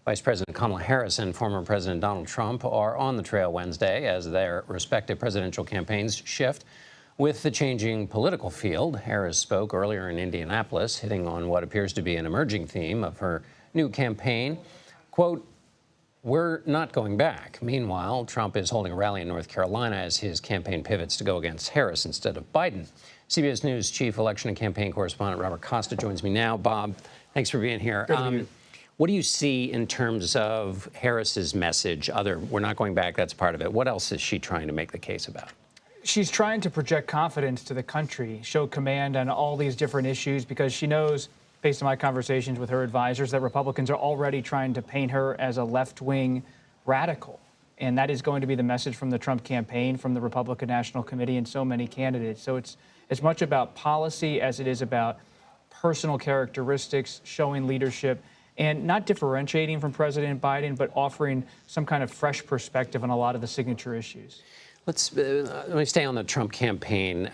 Vice President Kamala Harris and former President Donald Trump are on the trail Wednesday as their respective presidential campaigns shift with the changing political field. Harris spoke earlier in Indianapolis, hitting on what appears to be an emerging theme of her new campaign. Quote, "We're not going back." Meanwhile, Trump is holding a rally in North Carolina as his campaign pivots to go against Harris instead of Biden. CBS News chief election and campaign correspondent Robert Costa joins me now. Bob, thanks for being here. What do you see in terms of Harris's message? We're not going back, that's part of it. What else is she trying to make the case about? She's trying to project confidence to the country, show command on all these different issues, because she knows, based on my conversations with her advisors, that Republicans are already trying to paint her as a left-wing radical. And that is going to be the message from the Trump campaign, from the Republican National Committee, and so many candidates. So it's as much about policy as it is about personal characteristics, showing leadership, and not differentiating from President Biden, but offering some kind of fresh perspective on a lot of the signature issues. Let me stay on the Trump campaign.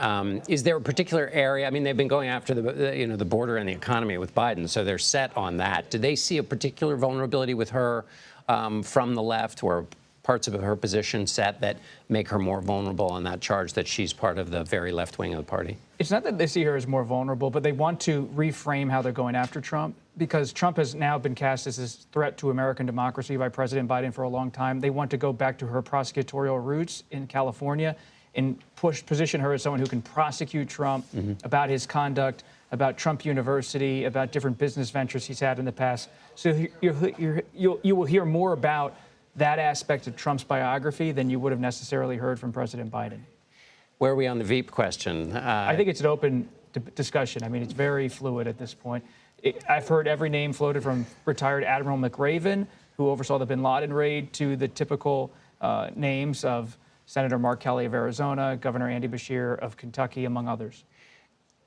Is there a particular area? I mean, they've been going after the border and the economy with Biden, so they're set on that. Do they see a particular vulnerability with her from the left, or parts of her position set that make her more vulnerable on that charge that she's part of the very left wing of the party? It's not that they see her as more vulnerable, but they want to reframe how they're going after Trump, because Trump has now been cast as this threat to American democracy by President Biden for a long time. They want to go back to her prosecutorial roots in California and position her as someone who can prosecute Trump about his conduct, about Trump University, about different business ventures he's had in the past. So you will hear more about that aspect of Trump's biography than you would have necessarily heard from President Biden. Where are we on the Veep question? I think it's an open discussion. I mean, it's very fluid at this point. I've heard every name floated, from retired Admiral McRaven, who oversaw the bin Laden raid, to the typical names of Senator Mark Kelly of Arizona, Governor Andy Beshear of Kentucky, among others.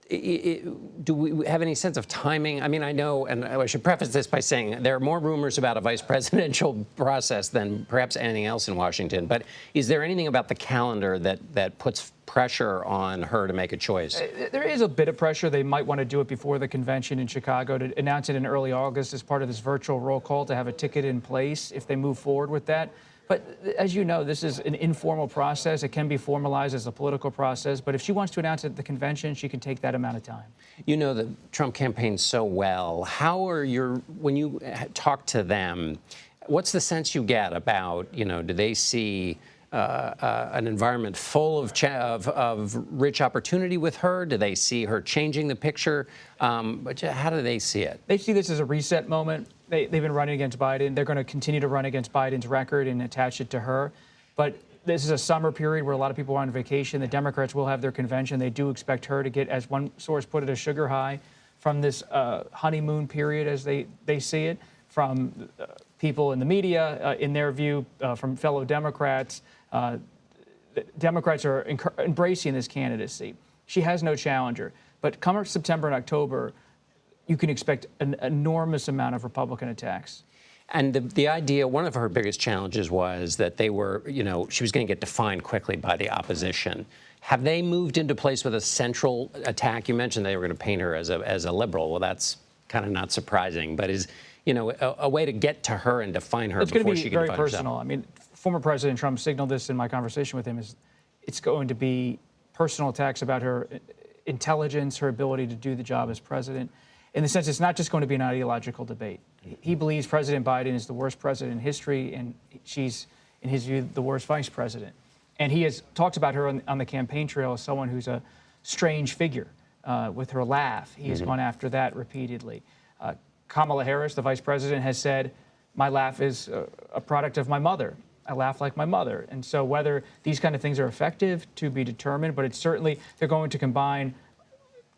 Do we have any sense of timing? I mean, I know, and I should preface this by saying there are more rumors about a vice presidential process than perhaps anything else in Washington. But is there anything about the calendar that puts pressure on her to make a choice? There is a bit of pressure. They might want to do it before the convention in Chicago, to announce it in early August as part of this virtual roll call, to have a ticket in place if they move forward with that. But as you know, this is an informal process. It can be formalized as a political process. But if she wants to announce it at the convention, she can take that amount of time. You know the Trump campaign so well. When you talk to them, what's the sense you get about, do they see an environment full of rich opportunity with her? Do they see her changing the picture? But how do they see it? They see this as a reset moment. They've been running against Biden. They're going to continue to run against Biden's record and attach it to her. But this is a summer period where a lot of people are on vacation. The Democrats will have their convention. They do expect her to get, as one source put it, a sugar high from this honeymoon period, as they see it, from people in the media, in their view, from fellow Democrats. Democrats are embracing this candidacy. She has no challenger. But come September and October, you can expect an enormous amount of Republican attacks. And the idea, one of her biggest challenges was that she was going to get defined quickly by the opposition. Have they moved into place with a central attack? You mentioned they were going to paint her as a liberal. Well, that's kind of not surprising, but is, a way to get to her and define her before she can define herself? It's going to be very personal. I mean, former President Trump signaled this in my conversation with him, it's going to be personal attacks about her intelligence, her ability to do the job as president. In the sense, it's not just going to be an ideological debate. He believes President Biden is the worst president in history, and she's, in his view, the worst vice president. And he has talked about her on the campaign trail as someone who's a strange figure with her laugh. He has gone after that repeatedly. Kamala Harris, the vice president, has said, "My laugh is a product of my mother. I laugh like my mother." And so whether these kind of things are effective, to be determined, but it's certainly, they're going to combine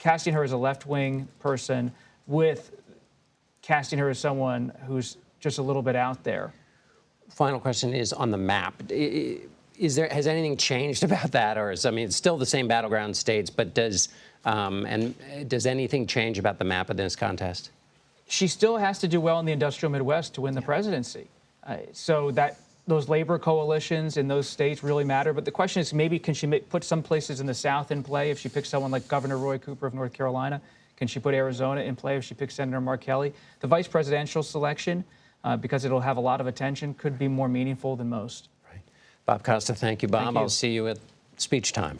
casting her as a left-wing person with casting her as someone who's just a little bit out there. Final question is on the map. Has anything changed about that? Or it's still the same battleground states, but does anything change about the map of this contest? She still has to do well in the industrial Midwest to win the presidency. So those labor coalitions in those states really matter. But the question is, maybe can she put some places in the South in play if she picks someone like Governor Roy Cooper of North Carolina? Can she put Arizona in play if she picks Senator Mark Kelly? The vice presidential selection because it'll have a lot of attention, could be more meaningful than most. Right. Bob Costa, thank you, Bob. Thank you. I'll see you at speech time.